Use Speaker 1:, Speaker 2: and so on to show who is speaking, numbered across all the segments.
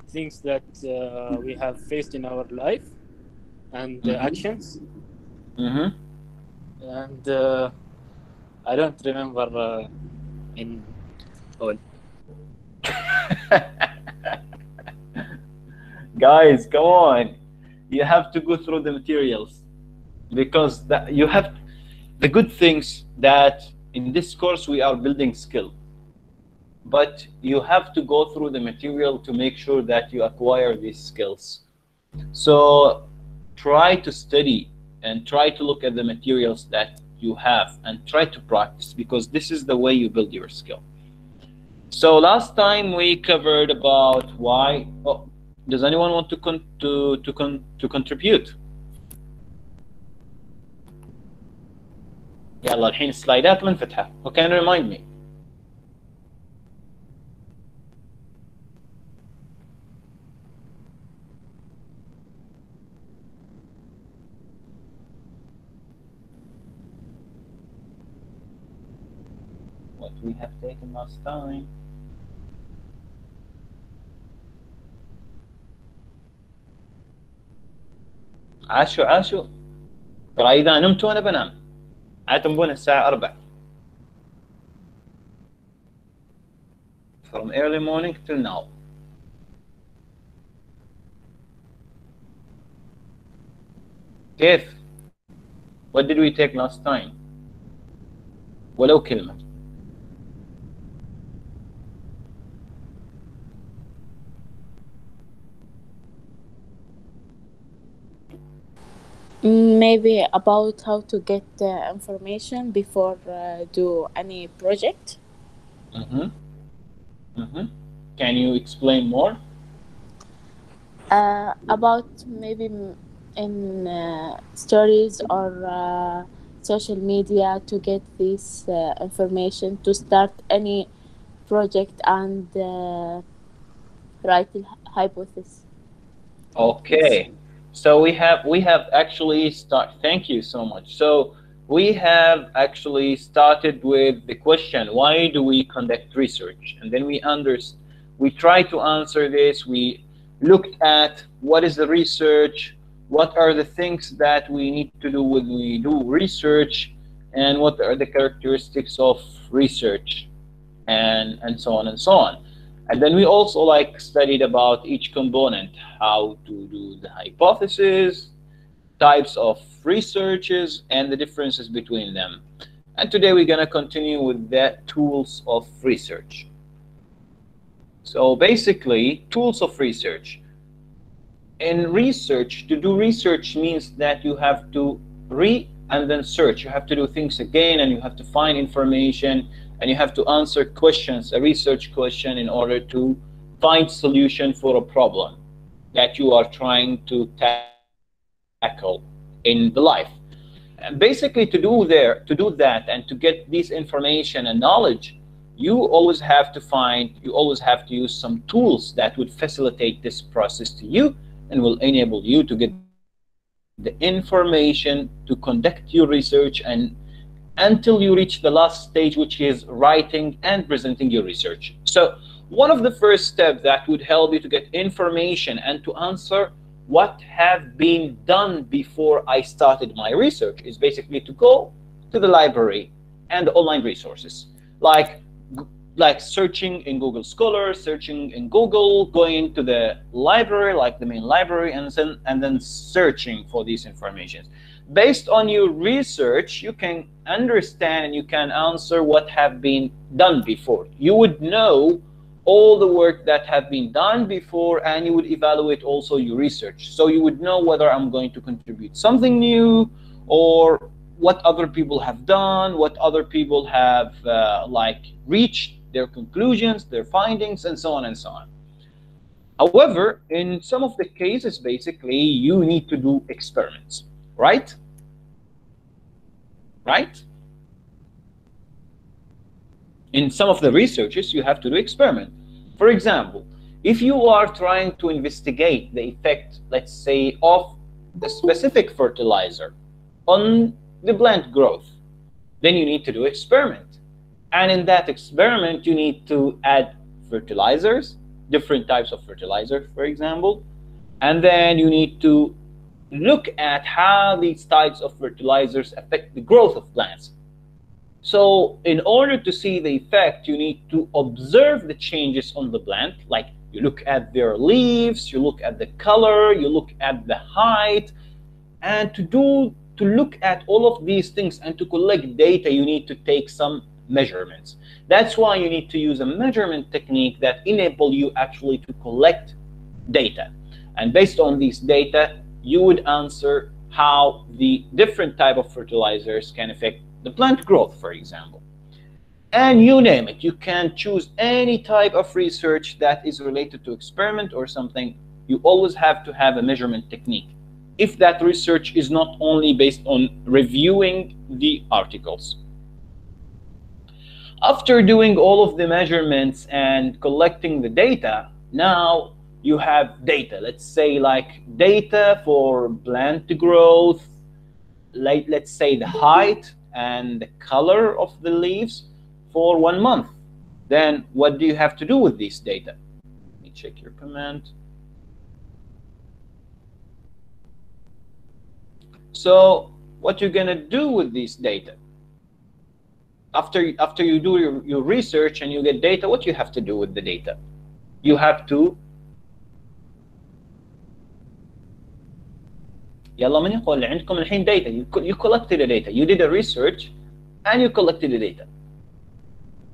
Speaker 1: things that we have faced in our life and actions. And I don't remember in all.
Speaker 2: Guys, come on. You have to go through the materials, because you have the good things that in this course we are building skill, but you have to go through the material to make sure that you acquire these skills. So try to study and try to look at the materials that you have and try to practice, because this is the way you build your skill. So last time we covered about why. Oh, does anyone want to contribute? يلا الحين السلايدات منفتحة. Who can remind me? What we have taken last time. عاشوا ترى إذا نمت وأنا بنام. عتنبون الساعة 4 from early morning till now. كيف؟ What did we take last time? ولو كلمة.
Speaker 3: Maybe about how to get information before do any project.
Speaker 2: Can you explain more?
Speaker 3: About maybe in stories or social media to get this information to start any project and write a hypothesis.
Speaker 2: Okay. So we have actually thank you so much. So we have actually started with the question, why do we conduct research? And then we try to answer this. We looked at what is the research, what are the things that we need to do when we do research, and what are the characteristics of research, and so on and so on. And then we also studied about each component, how to do the hypothesis, types of researches, and the differences between them. And today we're going to continue with the tools of research. So basically, tools of research. In research, to do research means that you have to read and then search. You have to do things again, and you have to find information, and you have to answer questions, a research question, in order to find solution for a problem that you are trying to tackle in the life. And basically, to do that and to get this information and knowledge, you always have to use some tools that would facilitate this process to you and will enable you to get the information to conduct your research and until you reach the last stage, which is writing and presenting your research. So one of the first steps that would help you to get information and to answer what have been done before I started my research is basically to go to the library and the online resources, like searching in Google Scholar, searching in Google, going to the library, like the main library, and then searching for these informations. Based on your research, you can understand and you can answer what have been done before. You would know all the work that have been done before, and you would evaluate also your research. So you would know whether I'm going to contribute something new, or what other people have done, what other people have reached their conclusions, their findings, and so on and so on. However, in some of the cases, basically, you need to do experiments, right? Right? In some of the researches, you have to do experiment. For example, if you are trying to investigate the effect, let's say, of a specific fertilizer on the plant growth, then you need to do experiment. And in that experiment, you need to add fertilizers, different types of fertilizer, for example, and then you need to look at how these types of fertilizers affect the growth of plants. So in order to see the effect, you need to observe the changes on the plant, like you look at their leaves, you look at the color, you look at the height, and to look at all of these things and to collect data, you need to take some measurements. That's why you need to use a measurement technique that enable you actually to collect data. And based on these data, you would answer how the different type of fertilizers can affect the plant growth, for example. And you name it. You can choose any type of research that is related to experiment or something. You always have to have a measurement technique, if that research is not only based on reviewing the articles. After doing all of the measurements and collecting the data, now you have data. Let's say like data for plant growth, like let's say the height and the color of the leaves for 1 month. Then what do you have to do with these data? Let me check your comment. So what you're gonna do with these data? After you do your research and you get data, what you have to do with the data? You have to يلا من يقول عندكم الحين data. You collected the data. You did a research and you collected the data.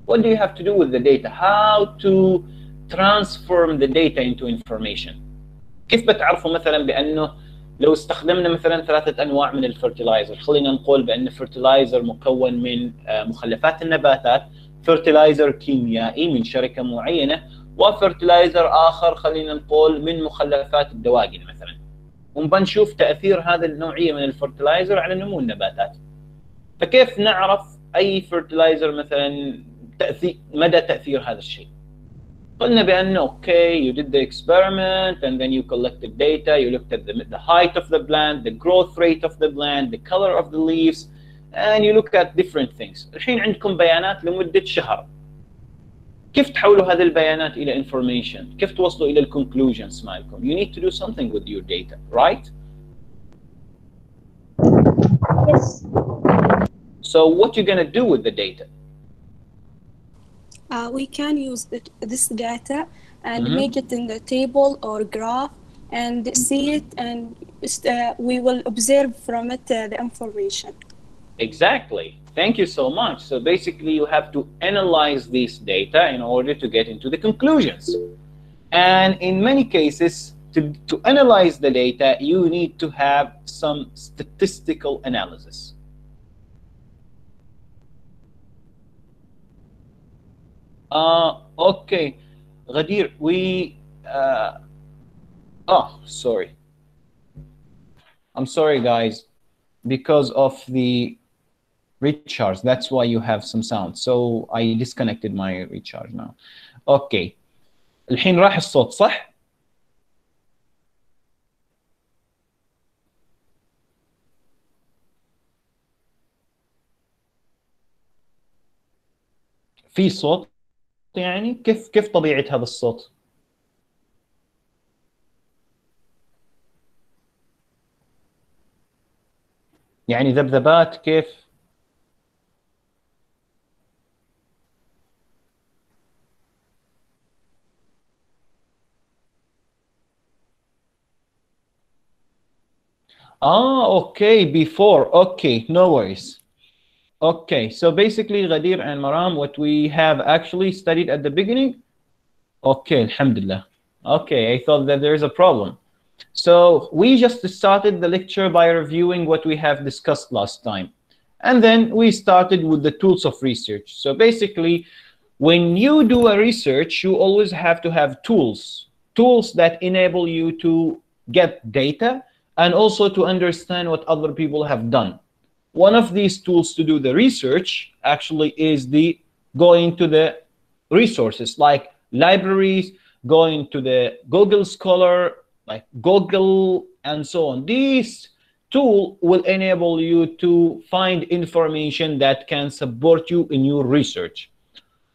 Speaker 2: What do you have to do with the data? How to transform the data into information. كيف بتعرفوا مثلا بأنه لو استخدمنا مثلا 3 أنواع من الفرتلايزر، خلينا نقول بأن فرتلايزر مكون من مخلفات النباتات، فرتلايزر كيميائي من شركة معينة، وفرتلايزر آخر خلينا نقول من مخلفات الدواجن مثلا. وبنشوف تأثير هذه النوعية من الفرتلايزر على نمو النباتات. فكيف نعرف أي فرتلايزر مثلا مدى تأثير هذا الشيء؟ قلنا بأنه okay, you did the experiment and then you collected data, you looked at the height of the plant, the growth rate of the plant, the color of the leaves, and you look at different things. الحين عندكم بيانات لمدة شهر. كيف تحولوا هذه البيانات إلى information؟ كيف توصلوا إلى conclusions مالكم؟ You need to do something with your data, right?
Speaker 4: Yes.
Speaker 2: So what you're gonna do with the data?
Speaker 4: We can use this data and make it in the table or graph and see it, and we will observe from it the information.
Speaker 2: Exactly. Thank you so much. So basically you have to analyze this data in order to get into the conclusions. And in many cases, to analyze the data, you need to have some statistical analysis. Okay, Ghadir, sorry. I'm sorry, guys, because of the recharge. That's why you have some sound. So I disconnected my recharge now. Okay. الحين راح الصوت صح؟ في صوت يعني كيف طبيعة هذا الصوت؟ يعني ذبذبات كيف؟ okay, before. Okay, no worries. Okay, so basically, Ghadir and Maram, what we have actually studied at the beginning. Okay, alhamdulillah. Okay, I thought that there is a problem. So we just started the lecture by reviewing what we have discussed last time. And then we started with the tools of research. So basically, when you do a research, you always have to have tools that enable you to get data and also to understand what other people have done. One of these tools to do the research actually is going to the resources like libraries, going to the Google Scholar, like Google and so on. This tool will enable you to find information that can support you in your research.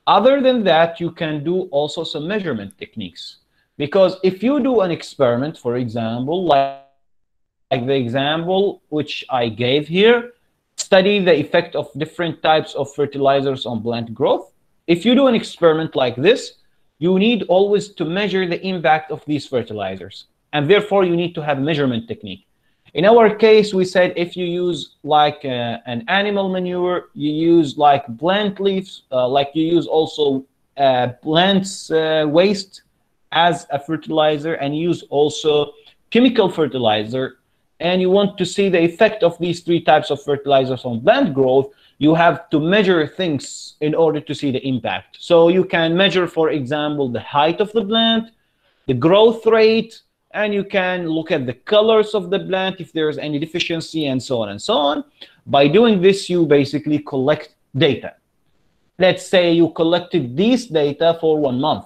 Speaker 2: Other than that, you can do also some measurement techniques. Because if you do an experiment, for example, like the example which I gave here, study the effect of different types of fertilizers on plant growth. If you do an experiment like this, you need always to measure the impact of these fertilizers. And therefore, you need to have measurement technique. In our case, we said if you use like an animal manure, you use like plant leaves, like you use also plants waste as a fertilizer, and use also chemical fertilizer, and you want to see the effect of these three types of fertilizers on plant growth, you have to measure things in order to see the impact. So you can measure, for example, the height of the plant, the growth rate, and you can look at the colors of the plant if there is any deficiency, and so on and so on. By doing this, you basically collect data. Let's say you collected these data for 1 month.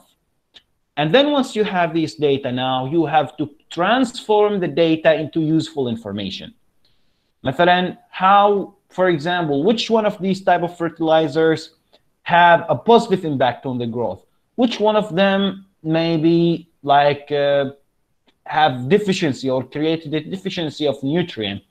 Speaker 2: And then once you have these data now, you have to transform the data into useful information. مثلا, how, for example, which one of these type of fertilizers have a positive impact on the growth? Which one of them maybe like have deficiency or created a deficiency of nutrient?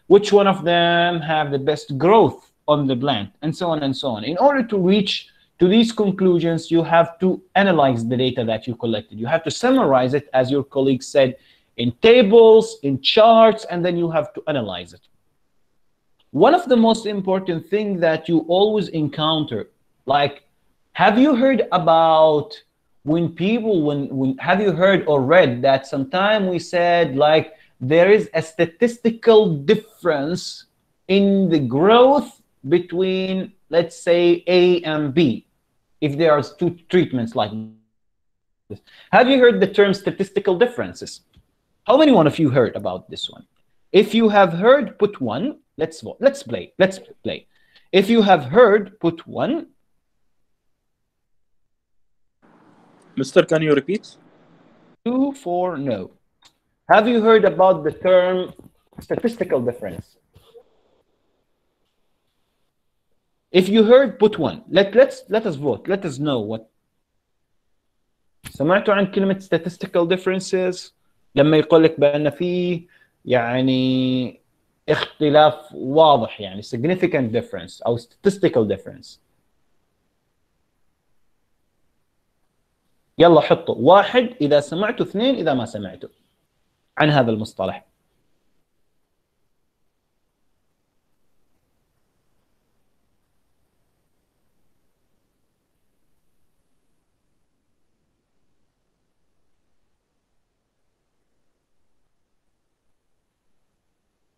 Speaker 2: Which one of them have the best growth on the plant? And so on and so on. In order to reach to these conclusions, you have to analyze the data that you collected. You have to summarize it, as your colleague said, in tables, in charts, and then you have to analyze it. One of the most important things that you always encounter, like, have you heard about when people, have you heard or read that sometime we said like there is a statistical difference in the growth between, let's say, A and B, if there are two treatments like this? Have you heard the term statistical differences? How many one of you heard about this one? If you have heard, put one. Let's vote. Let's play. Let's play. If you have heard, put one.
Speaker 1: Mister, can you repeat?
Speaker 2: 2 for no. Have you heard about the term statistical difference? If you heard, put one. Let us vote. Let us know what. سمعتوا عن كلمة statistical differences لما يقول لك بأن في يعني اختلاف واضح، يعني significant difference أو statistical difference. يلا حطوا 1 إذا سمعتوا، 2 إذا ما سمعتوا عن هذا المصطلح.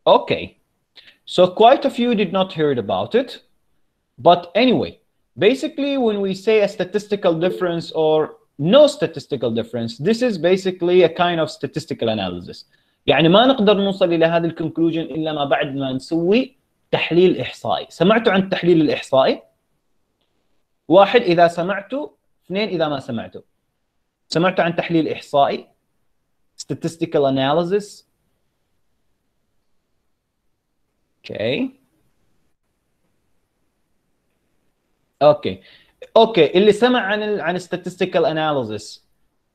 Speaker 2: Okay, so quite a few did not heard about it, but anyway, basically when we say a statistical difference or no statistical difference, this is basically a kind of statistical analysis. يعني ما نقدر نوصل إلى هذا الكونكلوجن إلا ما بعد ما نسوي تحليل إحصائي. سمعتوا عن التحليل الإحصائي؟ 1 إذا سمعتوا، 2 إذا ما سمعتوا. سمعتوا عن تحليل إحصائي؟ Statistical analysis. Okay. اللي سمع عن statistical analysis,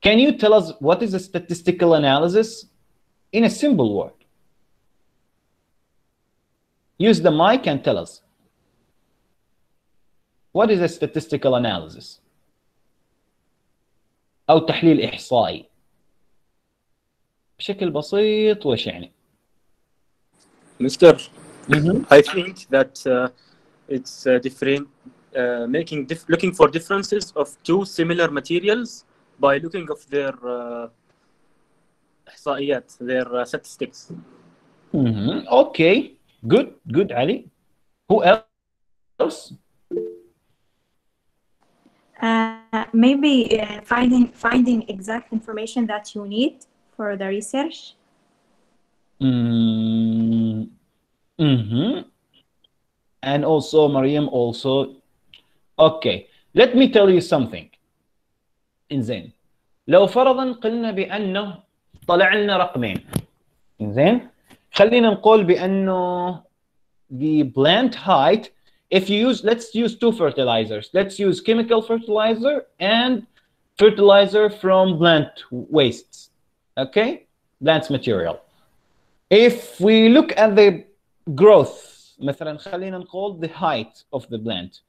Speaker 2: can you tell us what is a statistical analysis in a simple word? Use the mic and tell us. What is a statistical analysis? أو تحليل إحصائي. بشكل بسيط وش يعني؟
Speaker 1: Mister, I think that it's different, looking for differences of two similar materials by looking of their إحصائيات, their statistics.
Speaker 2: Okay, good, Ali. Who else?
Speaker 5: Maybe finding exact information that you need for the research.
Speaker 2: And also Mariam also. Okay, let me tell you something. إنزين، لو فرضا قلنا بأنه طلع لنا رقمين. إنزين، خلينا نقول بأنه the plant height If you use, let's use two fertilizers. Let's use chemical fertilizer and fertilizer from plant wastes, okay? Plants material. If we look at the growth, مثلا خلينا نقول the height of the plant.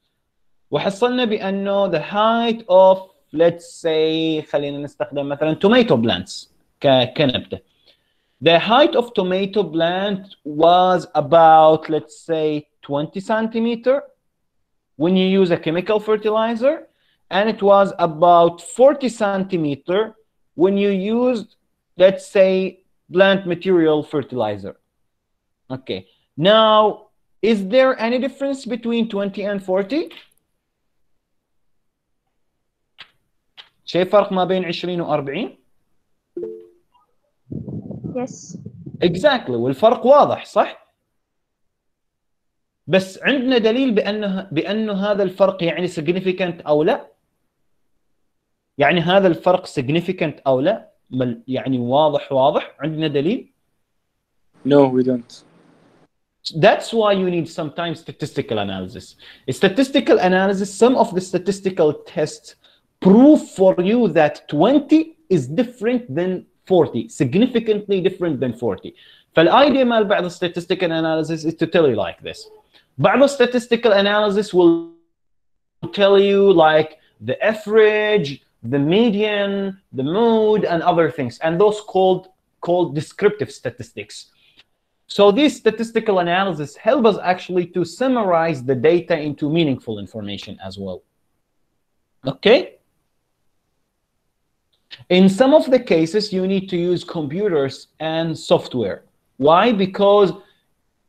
Speaker 2: وحصلنا بأنه the height of, let's say خلينا نستخدم مثلا tomato plants كنبتة. The height of tomato plant was about, let's say, 20 centimeter when you use a chemical fertilizer, and it was about 40 centimeter when you used, let's say, plant material fertilizer. Okay. Now, is there any difference between 20 and 40? شايف فرق ما بين 20 و 40؟
Speaker 5: Yes.
Speaker 2: Exactly. والفرق واضح صح؟ بس عندنا دليل بأنه هذا الفرق يعني significant أو لا؟ يعني هذا الفرق significant أو لا؟ يعني واضح عندنا دليل؟
Speaker 1: No, we don't.
Speaker 2: That's why you need sometimes statistical analysis. A statistical analysis, some of the statistical tests prove for you that 20 is different than 40, significantly different than 40. فالidea مال بعض statistical analysis is to tell you like this. بعض statistical analysis will tell you like the average, the median, the mode, and other things, and those called descriptive statistics. So these statistical analysis help us actually to summarize the data into meaningful information as well. Okay? In some of the cases, you need to use computers and software. Why? Because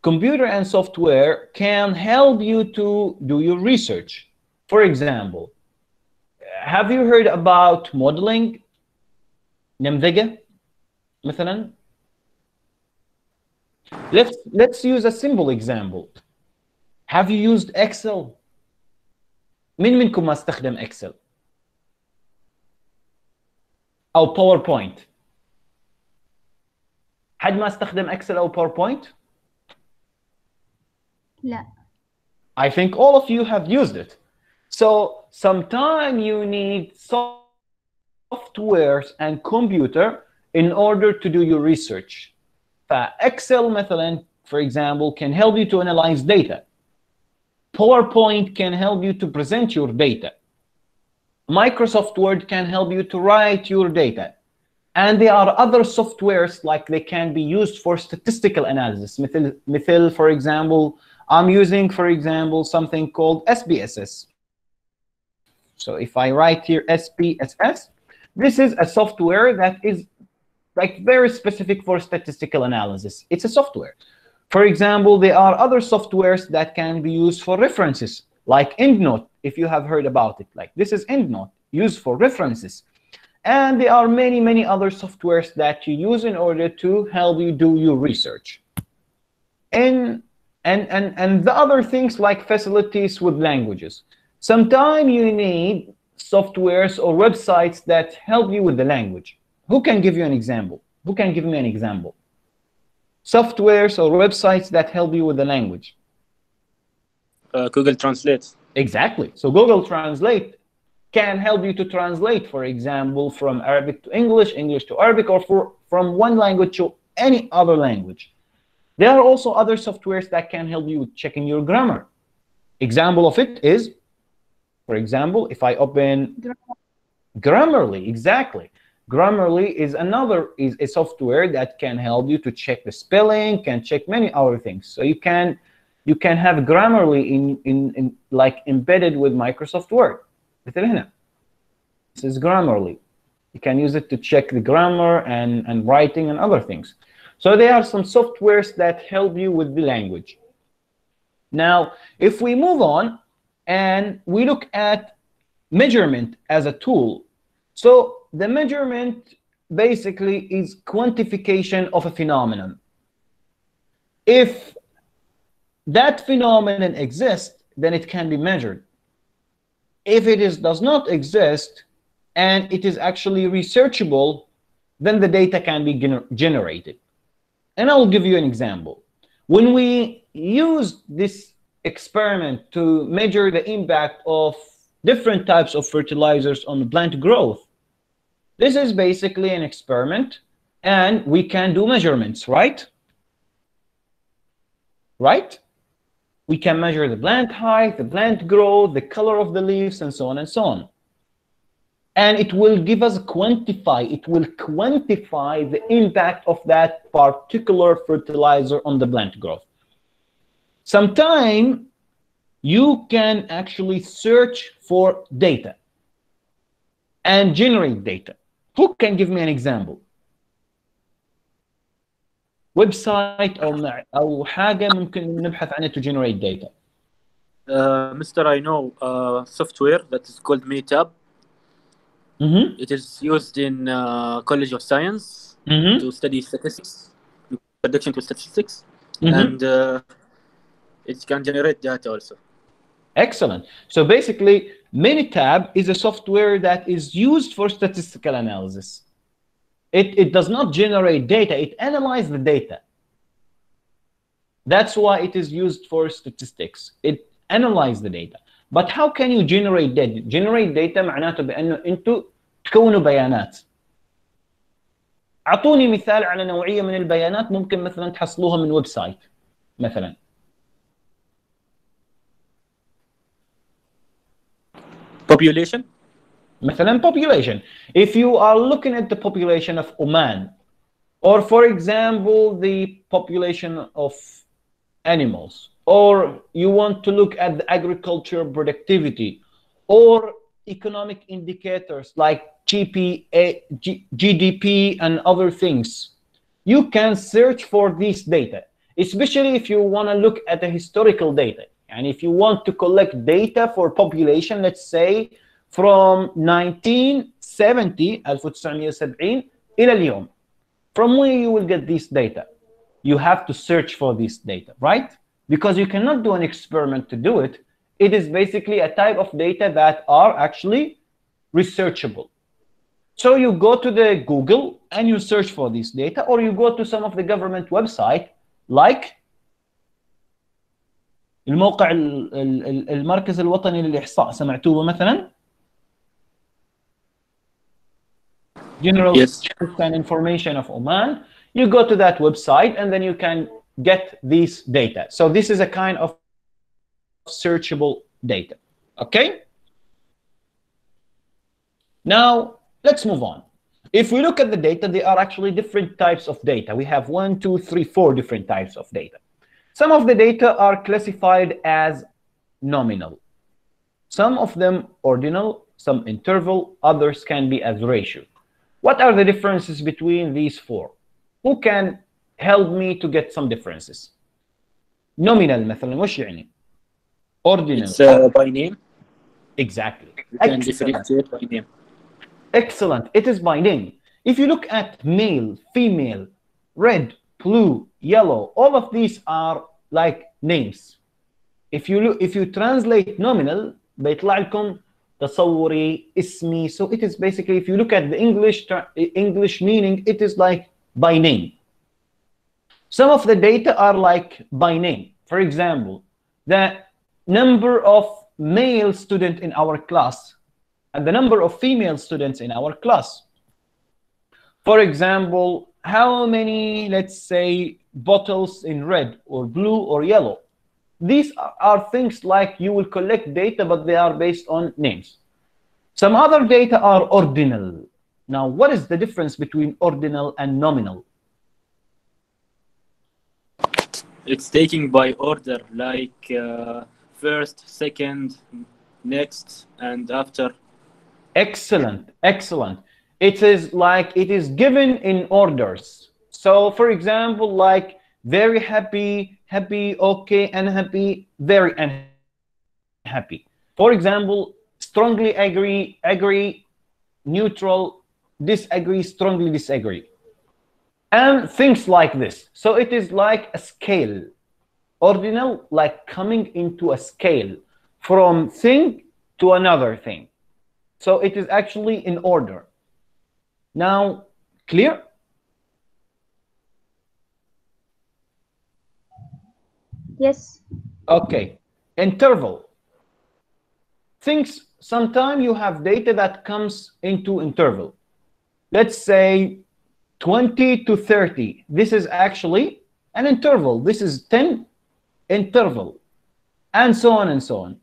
Speaker 2: computer and software can help you to do your research. For example, have you heard about modeling? نمذجة مثلا. Let's use a simple example. Have you used Excel? من منكم ما استخدم Excel أو PowerPoint؟ حد ما استخدم Excel أو PowerPoint؟
Speaker 5: لا.
Speaker 2: I think all of you have used it. So sometimes you need softwares and computer in order to do your research. Excel مثلا, for example, can help you to analyze data. PowerPoint can help you to present your data. Microsoft Word can help you to write your data. And there are other softwares like they can be used for statistical analysis. مثل, for example, I'm using, for example, something called SPSS. So if I write here SPSS, this is a software that is like very specific for statistical analysis. It's a software. For example, there are other softwares that can be used for references, like EndNote, if you have heard about it. Like this is EndNote, used for references. And there are many, many other softwares that you use in order to help you do your research. And the other things like facilities with languages. Sometimes you need softwares or websites that help you with the language. Who can give you an example? Who can give me an example? Softwares or websites that help you with the language.
Speaker 1: Google Translate.
Speaker 2: Exactly. So Google Translate can help you to translate, for example, from Arabic to English, English to Arabic, or from one language to any other language. There are also other softwares that can help you with checking your grammar. Example of it is, for example, if I open Grammarly, exactly. Grammarly is a software that can help you to check the spelling, can check many other things. So you can have Grammarly in like embedded with Microsoft Word. This is Grammarly. You can use it to check the grammar and writing and other things. So there are some softwares that help you with the language. Now, if we move on and we look at measurement as a tool, so the measurement basically is quantification of a phenomenon. If that phenomenon exists, then it can be measured. If it does not exist and it is actually researchable, then the data can be generated. And I will give you an example. When we use this experiment to measure the impact of different types of fertilizers on plant growth. This is basically an experiment, and we can do measurements, right? Right? We can measure the plant height, the plant growth, the color of the leaves, and so on and so on. And it will give us it will quantify the impact of that particular fertilizer on the plant growth. Sometimes you can actually search for data and generate data. Who can give me an example? Website أو حاجة ممكن نبحث عنها to generate data.
Speaker 1: Mr. I know software that is called Maytab. It is used in College of Science to study statistics, introduction to statistics, and it can generate data also.
Speaker 2: Excellent. So basically, Minitab is a software that is used for statistical analysis. It does not generate data, it analyzes the data. That's why it is used for statistics. It analyzes the data. But how can you generate data? Generate data معناته بأنه أنتوا تكونوا بيانات. أعطوني مثال على نوعية من البيانات ممكن مثلا تحصلوها من ويب سايت مثلا.
Speaker 1: Population?
Speaker 2: مثلا population. If you are looking at the population of Oman, or for example, the population of animals, or you want to look at the agriculture productivity, or economic indicators like GDP and other things, you can search for these data, especially if you want to look at the historical data. And if you want to collect data for population, let's say from 1970 إلى اليوم, from where you will get this data? You have to search for this data, right? Because you cannot do an experiment to do it. It is basically a type of data that are actually researchable. So you go to the Google and you search for this data, or you go to some of the government website like الموقع المركز الوطني للإحصاء سمعتوه مثلا؟ General Statistics and Information of Oman. You go to that website and then you can get these data. So this is a kind of searchable data. Okay? Now, let's move on. If we look at the data, there are actually different types of data. We have 1, 2, 3, 4 different types of data. Some of the data are classified as nominal. Some of them ordinal, some interval, others can be as ratio. What are the differences between these four? Who can help me to get some differences? Nominal مثلا وش يعني؟ Ordinal.
Speaker 1: It's by name.
Speaker 2: Exactly.
Speaker 1: You can differentiate by name.
Speaker 2: Excellent. It is by name. If you look at male, female, red, blue, yellow, all of these are like names. If you translate nominal, بيطلع لكم تصوري اسمي. So it is basically, if you look at the English meaning, it is like by name. Some of the data are like by name. For example, the number of male students in our class and the number of female students in our class. For example, how many, let's say, bottles in red or blue or yellow. These are things like you will collect data, but they are based on names. Some other data are ordinal. Now, what is the difference between ordinal and nominal?
Speaker 1: It's taken by order, like first, second, next, and after.
Speaker 2: Excellent, excellent. It is like it is given in orders. So, for example, like very happy, happy, okay, unhappy, very unhappy. For example, strongly agree, neutral, disagree, strongly disagree. And things like this. So it is like a scale. Ordinal, like coming into a scale from thing to another thing. So it is actually in order. Now, clear?
Speaker 5: Yes.
Speaker 2: Okay. interval. Things, sometimes you have data that comes into interval. Let's say 20 to 30. This is actually an interval. This is 10 interval, and so on and so on.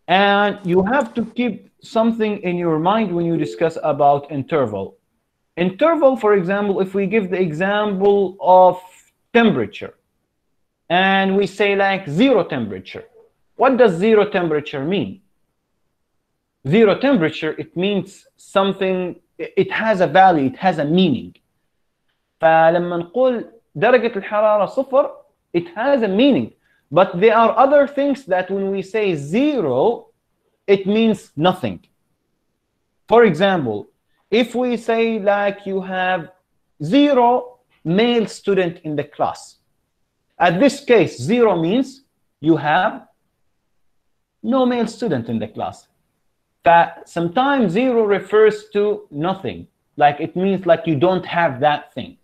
Speaker 2: And you have to keep something in your mind when you discuss about interval. Interval, for example, if we give the example of temperature, and we say like 0 temperature. What does 0 temperature mean? 0 temperature, it means something, it has a value, it has a meaning. فلما نقول درجة الحرارة 0, it has a meaning. But there are other things that when we say 0, it means nothing. For example, if we say like you have 0 male student in the class, at this case 0 means you have no male student in the class. But sometimes 0 refers to nothing, like it means like you don't have that thing.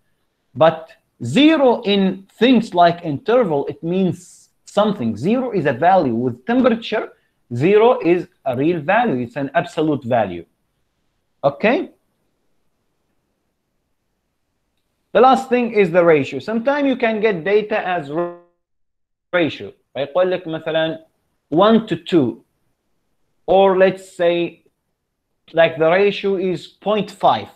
Speaker 2: But 0 in things like interval, it means something. 0 is a value. With temperature, 0 is a real value. It's an absolute value. Okay? The last thing is the ratio. Sometimes you can get data as ratio. فيقول لك مثلا 1 to 2. Or let's say like the ratio is 0.5.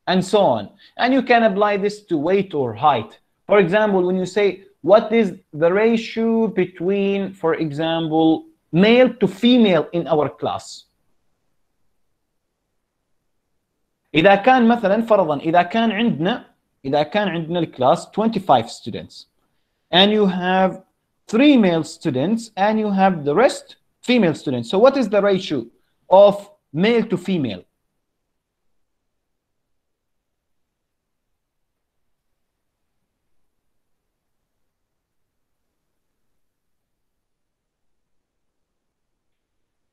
Speaker 2: And so on. And you can apply this to weight or height. For example, when you say, what is the ratio between, for example, male to female in our class? إذا كان مثلا فرضا إذا كان عندنا الكلاس 25 students and you have 3 male students and you have the rest female students. So what is the ratio of male to female?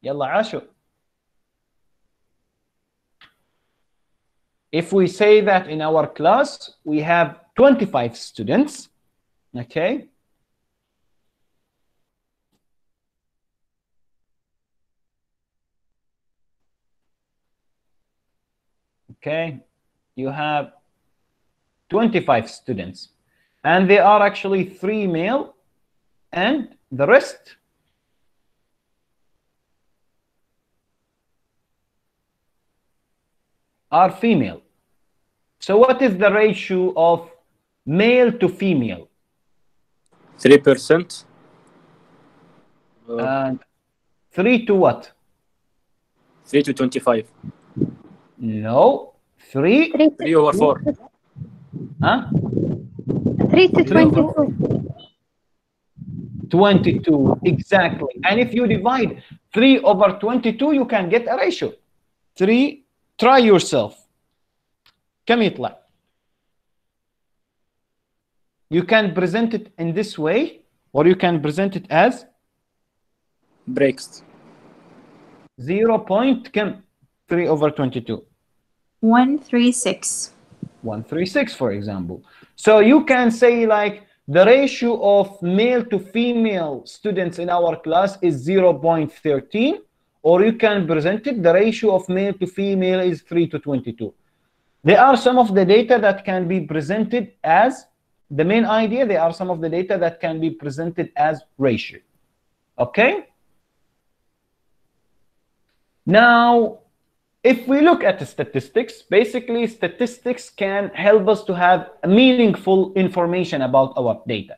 Speaker 2: يلا عاشو. If we say that in our class we have 25 students, okay? Okay, you have 25 students, and they are actually 3 male, and the rest are female. So what is the ratio of male to female?
Speaker 1: 3%.
Speaker 2: And 3 to what?
Speaker 1: 3 to 25.
Speaker 2: No, 3
Speaker 1: over 4.
Speaker 2: Huh?
Speaker 5: 3 to 22.
Speaker 2: 22, exactly. And if you divide 3 over 22, you can get a ratio. 3, try yourself. كم يطلع? You can present it in this way, or you can present it as
Speaker 1: breaks.
Speaker 2: 0. كم 3 over 22?
Speaker 5: 136.
Speaker 2: 136, for example. So you can say like the ratio of male to female students in our class is 0.13, or you can present it, the ratio of male to female is 3 to 22. There are some of the data that can be presented as the main idea. There are some of the data that can be presented as ratio. Okay? Now, if we look at the statistics, basically statistics can help us to have meaningful information about our data.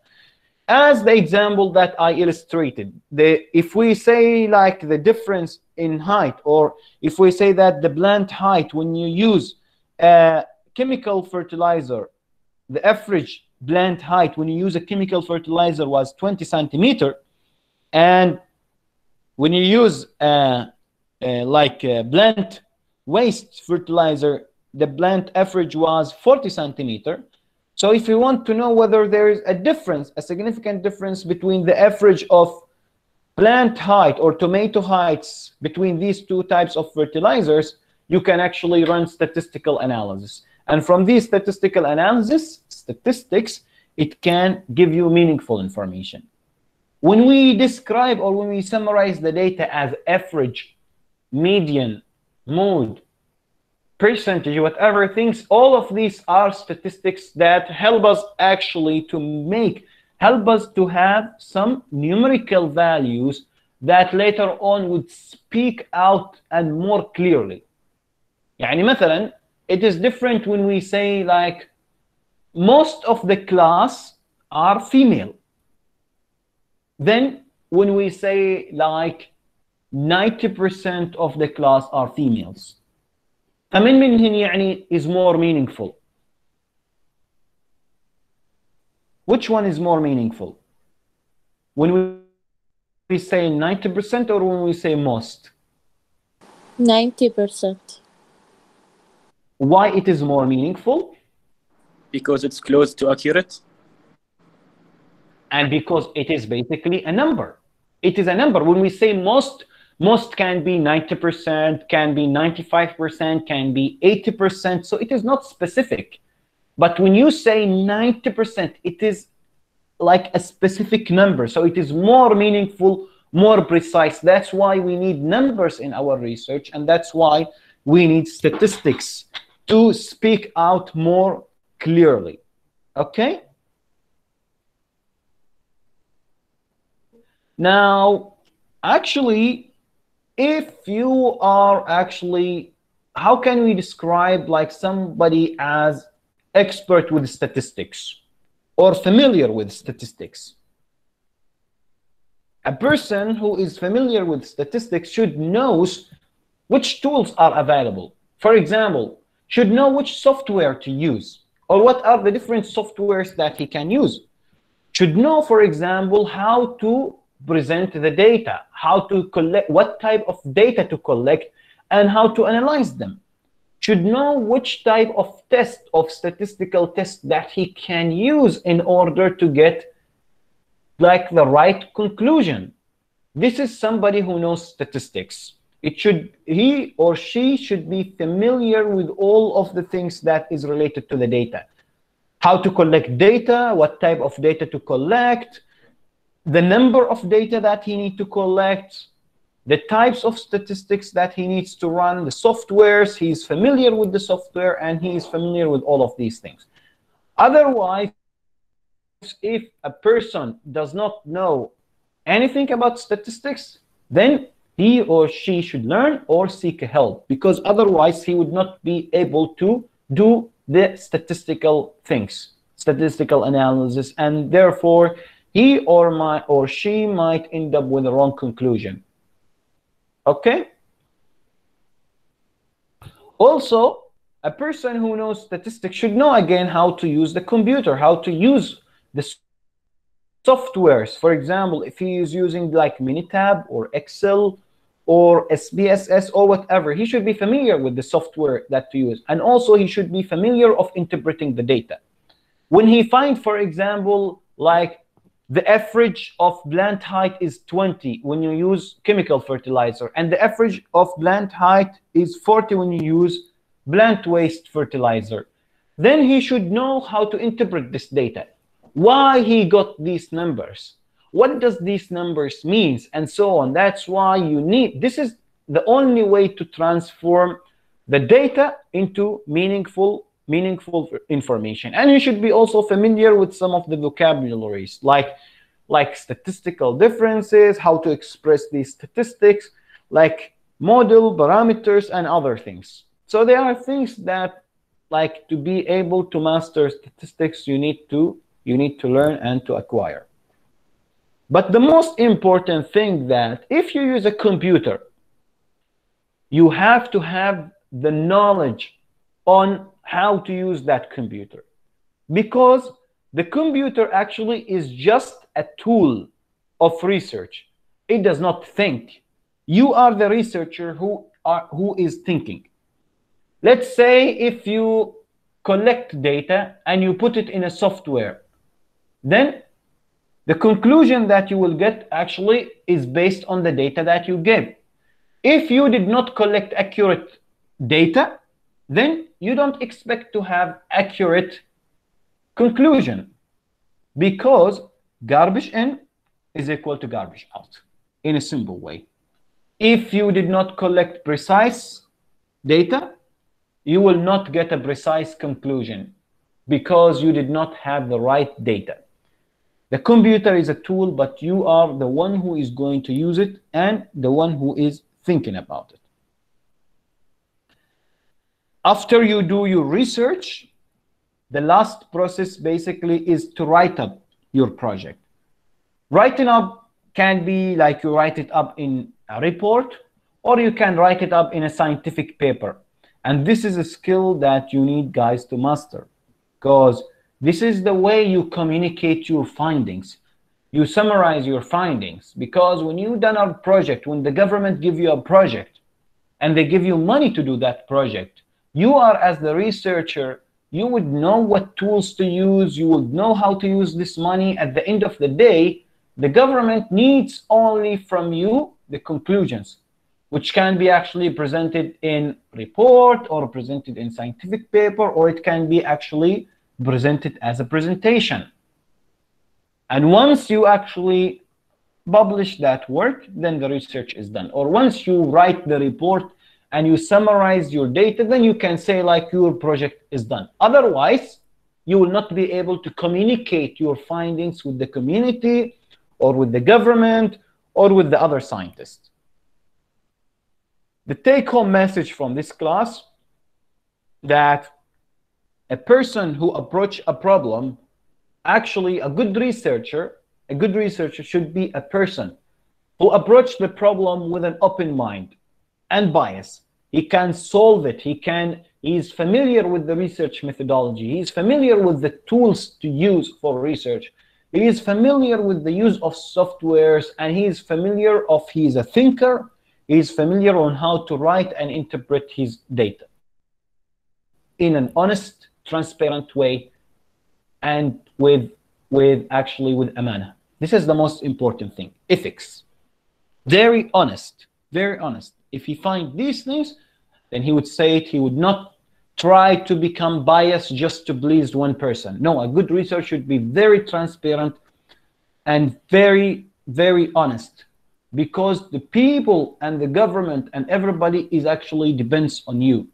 Speaker 2: As the example that I illustrated, if we say like the difference in height, or if we say that the plant height when you use a chemical fertilizer, the average plant height when you use a chemical fertilizer was 20 centimeter, and when you use plant waste fertilizer, the plant average was 40 centimeter. So if you want to know whether there is a difference, a significant difference between the average of plant height or tomato heights between these two types of fertilizers, you can actually run statistical analysis. And from these statistical analysis, statistics, it can give you meaningful information. When we describe or when we summarize the data as average, median, mode, percentage, whatever things, all of these are statistics that help us actually to help us to have some numerical values that later on would speak out and more clearly. يعني مثلا, it is different when we say like most of the class are female. Then when we say like 90% of the class are females. فمن منهن يعني is more meaningful? Which one is more meaningful? When we say 90% or when we say most?
Speaker 3: 90%.
Speaker 2: Why it is more meaningful?
Speaker 1: Because it's close to accurate.
Speaker 2: And because it is basically a number. It is a number. When we say most can be 90%, can be 95%, can be 80%. So it is not specific. But when you say 90%, it is like a specific number. So it is more meaningful, more precise. That's why we need numbers in our research. And that's why we need statistics to speak out more clearly. Okay? Now, actually, if you are actually, how can we describe like somebody as expert with statistics or familiar with statistics? A person who is familiar with statistics should know which tools are available. For example, should know which software to use or what are the different softwares that he can use. Should know, for example, how to present the data, how to collect, what type of data to collect, and how to analyze them. Should know which type of test, of statistical test that he can use in order to get like the right conclusion. This is somebody who knows statistics. He or she should be familiar with all of the things that is related to the data. How to collect data, what type of data to collect, the number of data that he needs to collect, the types of statistics that he needs to run, the softwares, he's familiar with the software, and he is familiar with all of these things. Otherwise, if a person does not know anything about statistics, then he or she should learn or seek help, because otherwise he would not be able to do the statistical things, statistical analysis, and therefore he or she might end up with the wrong conclusion. Okay? Also, a person who knows statistics should know again how to use the computer, how to use the softwares. For example, if he is using like Minitab or Excel or SPSS or whatever, he should be familiar with the software that to use. And also he should be familiar of interpreting the data. When he finds, for example, like the average of plant height is 20 when you use chemical fertilizer, and the average of plant height is 40 when you use plant waste fertilizer, then he should know how to interpret this data. Why he got these numbers? What does these numbers mean? And so on. That's why you need, this is the only way to transform the data into meaningful information. And you should be also familiar with some of the vocabularies, like statistical differences, how to express these statistics, like model, parameters, and other things. So there are things that, like, to be able to master statistics, you need to learn and to acquire. But the most important thing that if you use a computer, you have to have the knowledge on how to use that computer, because the computer actually is just a tool of research. It does not think. You are the researcher who is thinking. Let's say if you collect data and you put it in a software, then the conclusion that you will get actually is based on the data that you gave. If you did not collect accurate data, then you don't expect to have accurate conclusion, because garbage in, is equal to garbage out, in a simple way. If you did not collect precise data, you will not get a precise conclusion because you did not have the right data. The computer is a tool, but you are the one who is going to use it and the one who is thinking about it. After you do your research, the last process basically is to write up your project. Writing up can be like you write it up in a report, or you can write it up in a scientific paper. And this is a skill that you need, guys, to master, because this is the way you communicate your findings. You summarize your findings, because when you done a project, when the government give you a project and they give you money to do that project, you are, as the researcher, you would know what tools to use, you would know how to use this money. At the end of the day, the government needs only from you the conclusions, which can be actually presented in report or presented in scientific paper, or it can be actually presented as a presentation. And once you actually publish that work, then the research is done. Or once you write the report and you summarize your data, then you can say like your project is done. Otherwise, you will not be able to communicate your findings with the community or with the government or with the other scientists. The take-home message from this class, that a person who approaches a problem, actually a good researcher should be a person who approaches the problem with an open mind and bias. He can solve it. He is familiar with the research methodology. He is familiar with the tools to use for research. He is familiar with the use of softwares, and he is a thinker. He is familiar on how to write and interpret his data in an honest, transparent way, and with amana. This is the most important thing. Ethics. Very honest, very honest. If he finds these things, then he would say it. He would not try to become biased just to please one person. No, a good research should be very transparent and very, very honest, because the people and the government and everybody is actually depends on you.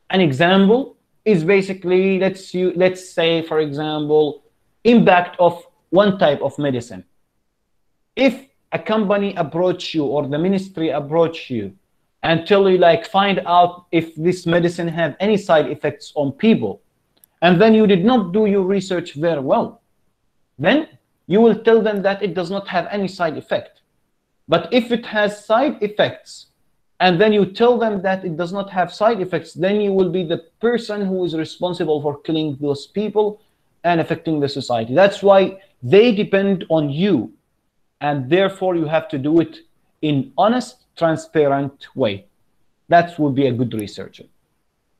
Speaker 2: An example is basically, let's say, for example, impact of one type of medicine. If a company approach you or the ministry approach you until you find out if this medicine have any side effects on people, and then you did not do your research very well, then you will tell them that it does not have any side effect. But if it has side effects, and then you tell them that it does not have side effects, then you will be the person who is responsible for killing those people and affecting the society. That's why they depend on you, and therefore you have to do it in honest, transparent way. That would be a good researcher.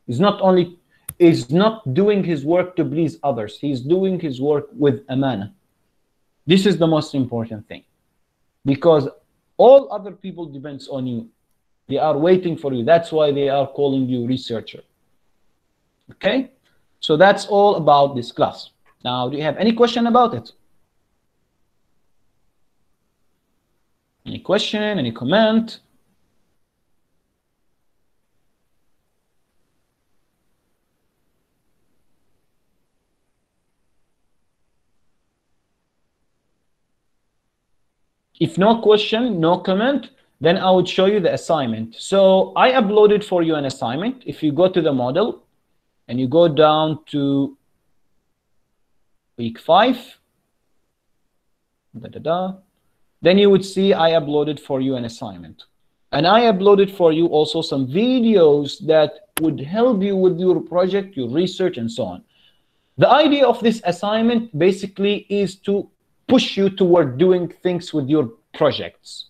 Speaker 2: He's not doing his work to please others. He's doing his work with amana. This is the most important thing, because all other people depends on you. They are waiting for you. That's why they are calling you researcher. Okay? So that's all about this class. Now, do you have any question about it? Any question, any comment? If no question, no comment, then I would show you the assignment. So I uploaded for you an assignment. If you go to the model and you go down to week 5, then you would see I uploaded for you an assignment. And I uploaded for you also some videos that would help you with your project, your research, and so on. The idea of this assignment basically is to push you toward doing things with your projects.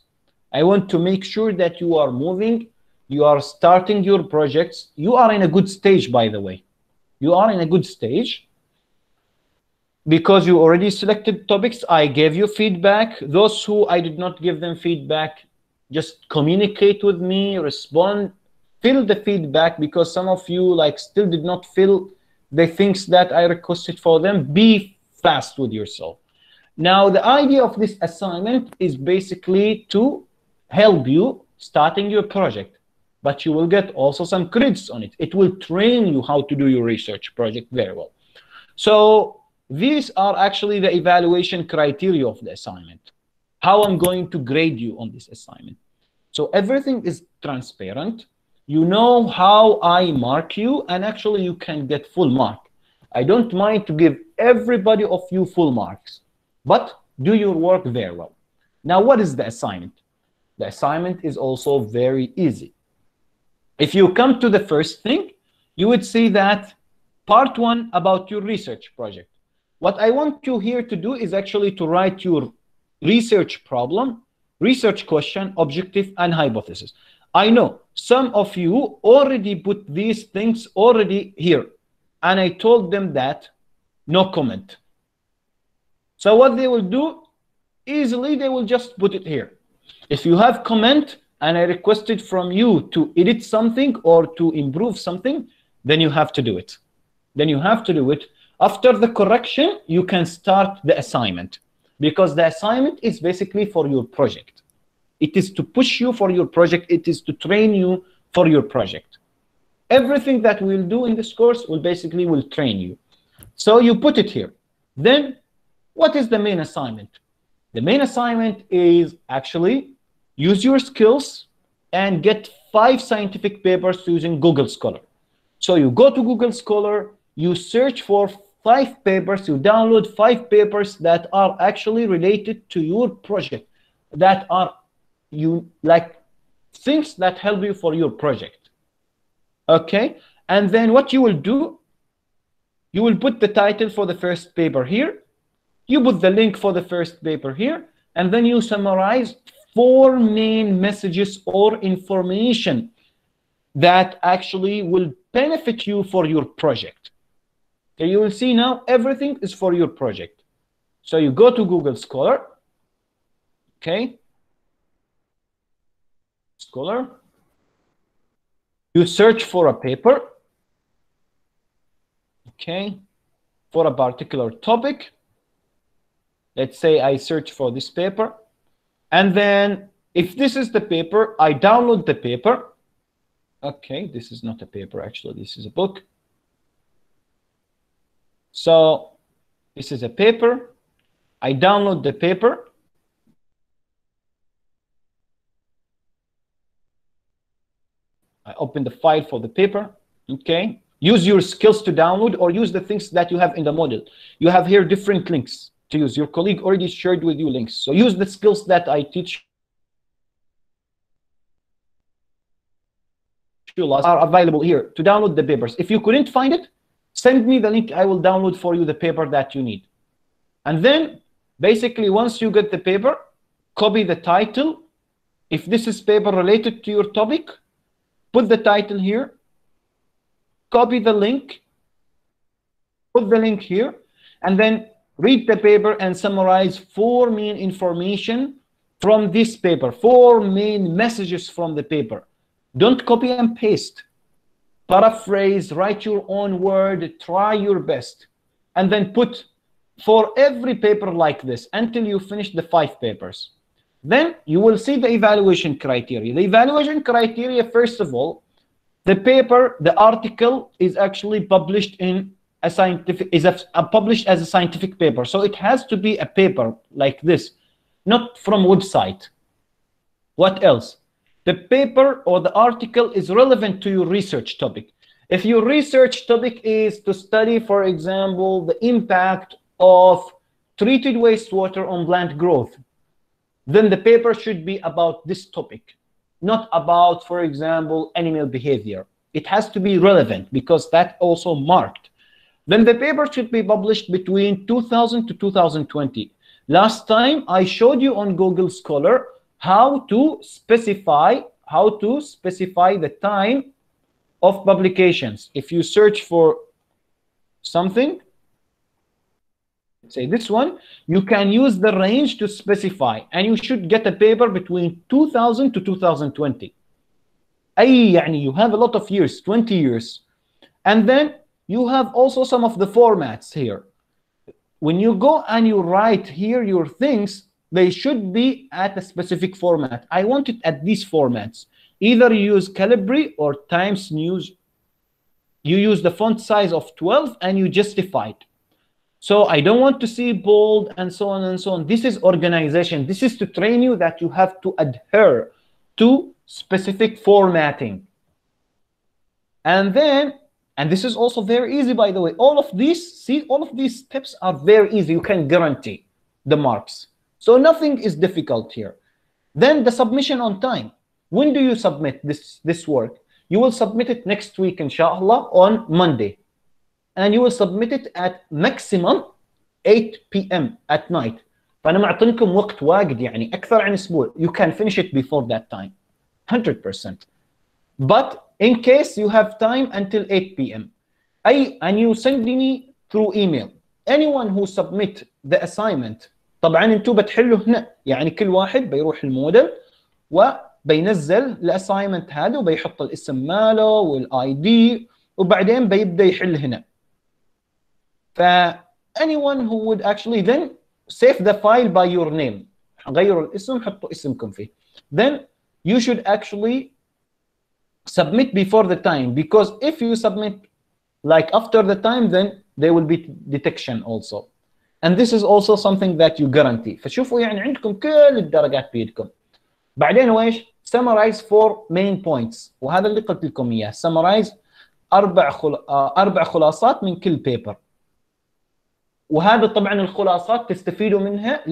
Speaker 2: I want to make sure that you are moving, you are starting your projects. You are in a good stage, by the way. You are in a good stage because you already selected topics. I gave you feedback. Those who I did not give them feedback, just communicate with me, respond, fill the feedback, because some of you still did not fill the things that I requested for them. Be fast with yourself. Now, the idea of this assignment is basically to help you starting your project, but you will get also some credits on it. It will train you how to do your research project very well. So these are actually the evaluation criteria of the assignment. How I'm going to grade you on this assignment. So everything is transparent. You know how I mark you, and actually you can get full mark. I don't mind to give everybody of you full marks, but do your work very well. Now, what is the assignment? The assignment is also very easy. If you come to the first thing, you would see that part 1 about your research project. What I want you here to do is actually to write your research problem, research question, objective, and hypothesis. I know some of you already put these things already here, and I told them that no comment. So what they will do, easily they will just put it here. If you have comment and I requested from you to edit something or to improve something, then you have to do it. Then you have to do it. After the correction, you can start the assignment, because the assignment is basically for your project. It is to push you for your project. It is to train you for your project. Everything that we'll do in this course will basically train you. So you put it here. Then what is the main assignment? The main assignment is actually use your skills and get 5 scientific papers using Google Scholar. So you go to Google Scholar, you search for 5 papers, you download 5 papers that are actually related to your project, that are things that help you for your project. Okay, and then what you will do, you will put the title for the first paper here, you put the link for the first paper here, and then you summarize 4 main messages or information that actually will benefit you for your project. Okay, you will see now everything is for your project. So you go to Google Scholar, okay, Scholar, you search for a paper, okay, for a particular topic. Let's say I search for this paper, and then if this is the paper, I download the paper. Okay, this is not a paper, actually, this is a book. So this is a paper. I download the paper. I open the file for the paper. Okay, use your skills to download, or use the things that you have in the model. You have here different links to use. Your colleague already shared with you links. So use the skills that I teach you are available here to download the papers. If you couldn't find it, send me the link. I will download for you the paper that you need. And then basically once you get the paper, copy the title. If this is paper related to your topic, put the title here, copy the link, put the link here, and then read the paper and summarize 4 main information from this paper, 4 main messages from the paper. Don't copy and paste. Paraphrase, write your own word, try your best. And then put for every paper like this until you finish the 5 papers. Then you will see the evaluation criteria. The evaluation criteria, first of all, the paper, the article is actually published in a scientific, published as a scientific paper. So it has to be a paper like this, not from website. What else? The paper or the article is relevant to your research topic. If your research topic is to study, for example, the impact of treated wastewater on plant growth, then the paper should be about this topic, not about, for example, animal behavior. It has to be relevant because that also marked. Then the paper should be published between 2000 to 2020. Last time I showed you on Google Scholar how to specify the time of publications. If you search for something, say this one, you can use the range to specify, and you should get a paper between 2000 to 2020. You have a lot of years, 20 years. And then you have also some of the formats here. when you go and you write here your things, they should be at a specific format. I want it at these formats. Either you use Calibri or Times News. You use the font size of 12 and you justify it. So I don't want to see bold and so on and so on. This is organization. This is to train you that you have to adhere to specific formatting. And then, and this is also very easy, by the way. All of these, see, all of these steps are very easy. You can guarantee the marks. So nothing is difficult here. Then the submission on time. When do you submit this work? You will submit it next week, inshallah, on Monday. And you will submit it at maximum 8 p.m. at night. فأنا معطينكم وقت واجد يعني أكثر عن أسبوع. You can finish it before that time, 100%. But in case you have time until 8 p.m. and you send me through email. Anyone who submit the assignment, طبعا انتوا بتحلوا هنا، يعني كل واحد بيروح الموديل وبينزل الاساينمنت هذا وبيحط الاسم ماله والاي دي وبعدين بيبدا يحل هنا. ف anyone who would actually then save the file by your name. غيروا الاسم، حطوا اسمكم فيه. Then you should actually submit before the time, because if you submit like after the time, then there will be detection also. And this is also something that you guarantee. فشوفوا يعني عندكم كل الدرجات بيدكم. بعدين وإيش؟ summarize 4 main points. وهذا اللي قلت لكم إياه. summarize 4 خلاصات من كل paper. وهذا طبعا الخلاصات تستفيدوا منها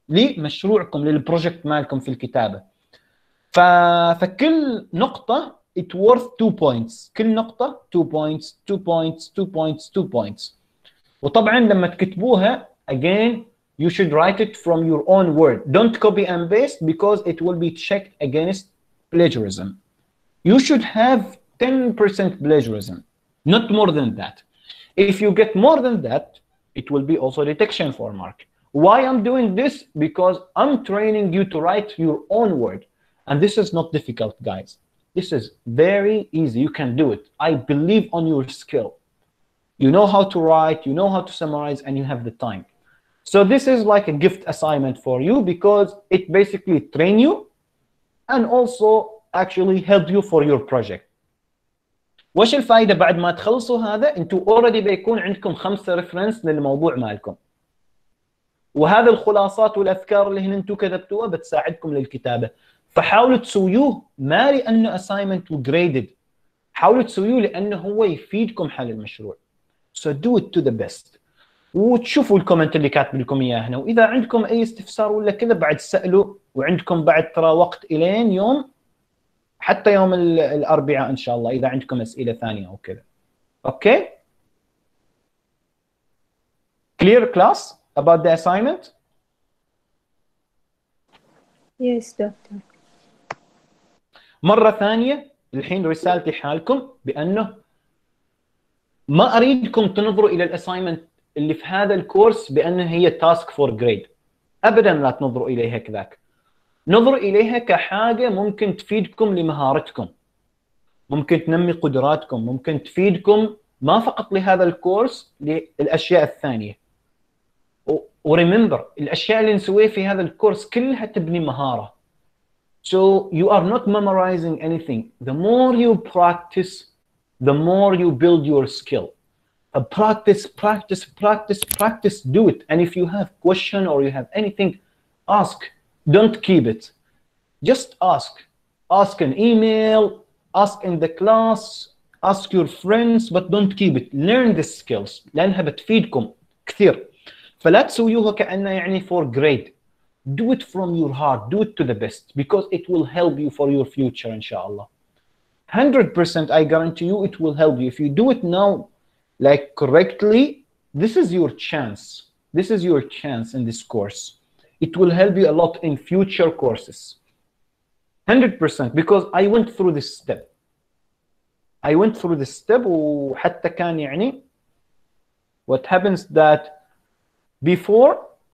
Speaker 2: لمشروعكم، للبروجكت مالكم في الكتابة. فكل نقطة it worth 2 points. كل نقطة 2 points 2 points 2 points 2 points. وطبعا لما تكتبوها again you should write it from your own word. Don't copy and paste because it will be checked against plagiarism. You should have 10% plagiarism, not more than that. If you get more than that, it will be also detection for mark. Why I'm doing this? Because I'm training you to write your own word. And this is not difficult, guys. This is very easy. You can do it. I believe on your skill. You know how to write, you know how to summarize, and you have the time. So this is like a gift assignment for you because it basically train you and also actually help you for your project. وش الفائدة بعد ما تخلصوا هذا؟ انتوا already بيكون عندكم 5 ريفرنس للموضوع مالكم. وهذا الخلاصات والافكار اللي هنا انتوا كتبتوها بتساعدكم للكتابة. فحاولوا تسويوه ما لانه assignment وgraded. حاولوا تسويوه لانه هو يفيدكم حل المشروع. So do it to the best. وتشوفوا الكومنت اللي كاتب لكم اياه هنا، واذا عندكم اي استفسار ولا كذا بعد سألوا، وعندكم بعد ترى وقت الين يوم حتى يوم الاربعاء ان شاء الله اذا عندكم اسئله ثانيه او كذا. اوكي؟ Clear class about the assignment?
Speaker 5: Yes, doctor.
Speaker 2: مرة ثانية الحين رسالتي حالكم بأنه ما أريدكم تنظروا إلى الأسايمنت اللي في هذا الكورس بأنه هي تاسك فور جريد. أبدا لا تنظروا إليها كذاك. نظروا إليها كحاجة ممكن تفيدكم لمهارتكم. ممكن تنمي قدراتكم، ممكن تفيدكم ما فقط لهذا الكورس، للأشياء الثانية. وريمبر الأشياء اللي نسويها في هذا الكورس كلها تبني مهارة. So you are not memorizing anything. The more you practice, the more you build your skill. Practice, practice, practice, practice, do it. And if you have question or you have anything, ask. Don't keep it. Just ask. Ask an email, ask in the class, ask your friends, but don't keep it. Learn the skills. لأنها بتفيدكم كثير. فلا تسويوها كأنها يعني for grade. Do it from your heart. Do it to the best because it will help you for your future, inshallah. 100% I guarantee you it will help you. If you do it now, like correctly, this is your chance. This is your chance in this course. It will help you a lot in future courses. 100% because I went through this step. I went through this step وحتى كان يعني what happens that before